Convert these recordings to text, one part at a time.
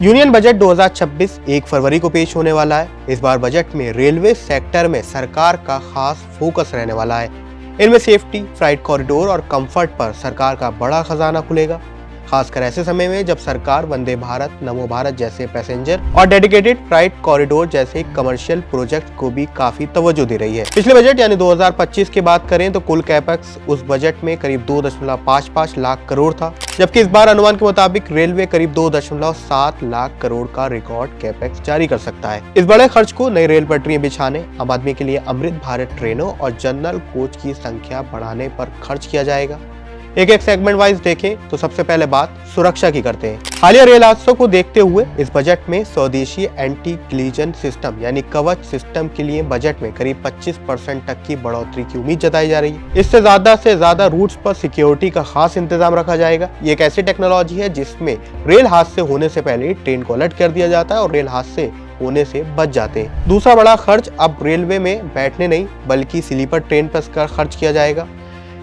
Union budget 2026 1 फरवरी को पेश होने वाला है। इस बार बजट में रेलवे सेक्टर में सरकार का खास फोकस रहने वाला है। इनमें सेफ्टी, फ्राइट कॉरिडोर और कंफर्ट पर सरकार का बड़ा खजाना खुलेगा, खासकर ऐसे समय में जब सरकार वंदे भारत, नमो भारत जैसे पैसेंजर और डेडिकेटेड फ्राइट कॉरिडोर जैसे कमर्शियल प्रोजेक्ट को भी काफी तवज्जो दे रही है। पिछले बजट यानी 2025 की बात करें तो कुल कैपेक्स उस बजट में करीब 2.55 लाख करोड़ था, जबकि इस बार अनुमान के मुताबिक रेलवे करीब 2.7 लाख करोड़ का रिकॉर्ड कैपेक्स जारी कर सकता है। इस बड़े खर्च को नई रेल पटरियां बिछाने, आम आदमी के लिए अमृत भारत ट्रेनों और जनरल कोच की संख्या बढ़ाने पर खर्च किया जाएगा। एक सेगमेंट वाइज देखें तो सबसे पहले बात सुरक्षा की करते हैं। हालिया रेल हादसों को देखते हुए इस बजट में स्वदेशी एंटी क्लीजन सिस्टम यानी कवच सिस्टम के लिए बजट में करीब 25% तक की बढ़ोतरी की उम्मीद जताई जा रही है। इससे ज्यादा रूट्स पर सिक्योरिटी का खास इंतजाम रखा जाएगा। ये एक ऐसी टेक्नोलॉजी है जिसमें रेल हादसे होने से पहले ट्रेन को अलर्ट कर दिया जाता है और रेल हादसे होने से बच जाते हैं। दूसरा बड़ा खर्च अब रेलवे में बैठने नहीं बल्कि स्लीपर ट्रेन पर खर्च किया जाएगा,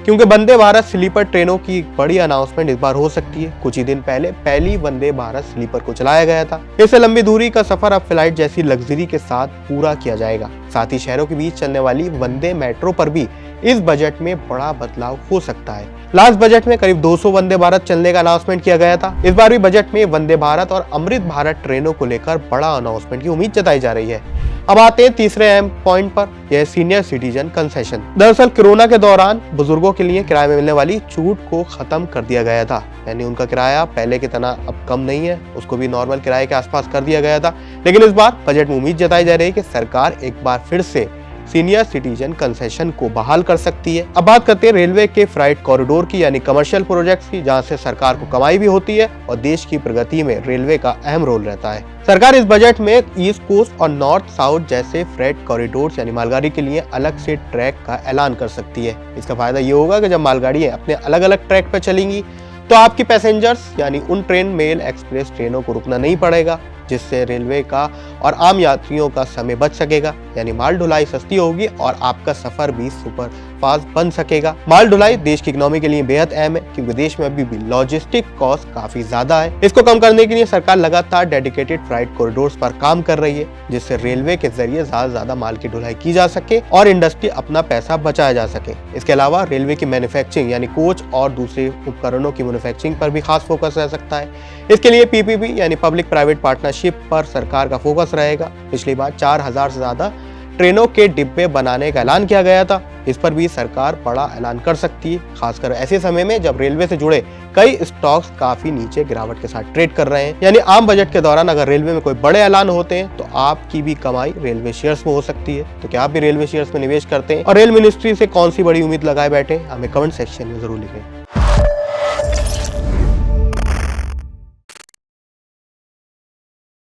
क्योंकि वंदे भारत स्लीपर ट्रेनों की बड़ी अनाउंसमेंट इस बार हो सकती है। कुछ ही दिन पहले पहली वंदे भारत स्लीपर को चलाया गया था। इससे लंबी दूरी का सफर अब फ्लाइट जैसी लग्जरी के साथ पूरा किया जाएगा। साथ ही शहरों के बीच चलने वाली वंदे मेट्रो पर भी इस बजट में बड़ा बदलाव हो सकता है। लास्ट बजट में करीब 200 वंदे भारत चलने का अनाउंसमेंट किया गया था। इस बार भी बजट में वंदे भारत और अमृत भारत ट्रेनों को लेकर बड़ा अनाउंसमेंट की उम्मीद जताई जा रही है। अब आते हैं तीसरे अहम पॉइंट पर, यह सीनियर सिटीजन कंसेशन। दरअसल कोरोना के दौरान बुजुर्गों के लिए किराए में मिलने वाली छूट को खत्म कर दिया गया था, यानी उनका किराया पहले की तरह अब कम नहीं है, उसको भी नॉर्मल किराए के आसपास कर दिया गया था। लेकिन इस बार बजट में उम्मीद जताई जा रही है कि सरकार एक बार फिर से सीनियर सिटीजन कंसेशन को बहाल कर सकती है। अब बात करते हैं रेलवे के फ्राइट कॉरिडोर की यानी कमर्शियल प्रोजेक्ट्स की, जहां से सरकार को कमाई भी होती है और देश की प्रगति में रेलवे का अहम रोल रहता है। सरकार इस बजट में ईस्ट कोस्ट और नॉर्थ साउथ जैसे फ्रेट कॉरिडोर्स यानी मालगाड़ी के लिए अलग से ट्रैक का ऐलान कर सकती है। इसका फायदा ये होगा कि जब मालगाड़ियां अपने अलग अलग ट्रैक पर चलेंगी तो आपकी पैसेंजर्स यानी उन ट्रेन, मेल, एक्सप्रेस ट्रेनों को रुकना नहीं पड़ेगा, जिससे रेलवे का और आम यात्रियों का समय बच सकेगा, यानी माल ढुलाई सस्ती होगी और आपका सफर भी सुपर फास्ट बन सकेगा। माल ढुलाई देश की इकोनॉमी के लिए बेहद अहम है, क्योंकि देश में अभी भी लॉजिस्टिक कॉस्ट काफी ज्यादा है। इसको कम करने के लिए सरकार लगातार डेडिकेटेड फ्राइट कॉरिडोर्स पर काम कर रही है, जिससे रेलवे के जरिए ज्यादा माल की ढुलाई की जा सके और इंडस्ट्री अपना पैसा बचाया जा सके। इसके अलावा रेलवे की मैन्युफैक्चरिंग यानी कोच और दूसरे उपकरणों की मैन्युफैक्चरिंग पर भी खास फोकस रह सकता है। इसके लिए पीपीपी यानी पब्लिक प्राइवेट पार्टनरशिप पर सरकार का फोकस रहेगा। पिछली बार 4000 से ज्यादा ट्रेनों के डिब्बे बनाने का ऐलान किया गया था। इस पर भी सरकार बड़ा ऐलान कर सकती है, खासकर ऐसे समय में जब रेलवे से जुड़े कई स्टॉक्स काफी नीचे गिरावट के साथ ट्रेड कर रहे हैं। यानी आम बजट के दौरान अगर रेलवे में कोई बड़े ऐलान होते हैं तो आपकी भी कमाई रेलवे शेयर्स में हो सकती है। तो क्या आप भी रेलवे शेयर्स में निवेश करते हैं और रेल मिनिस्ट्री से कौन सी बड़ी उम्मीद लगाए बैठे, हमें कमेंट सेक्शन में जरूर लिखें।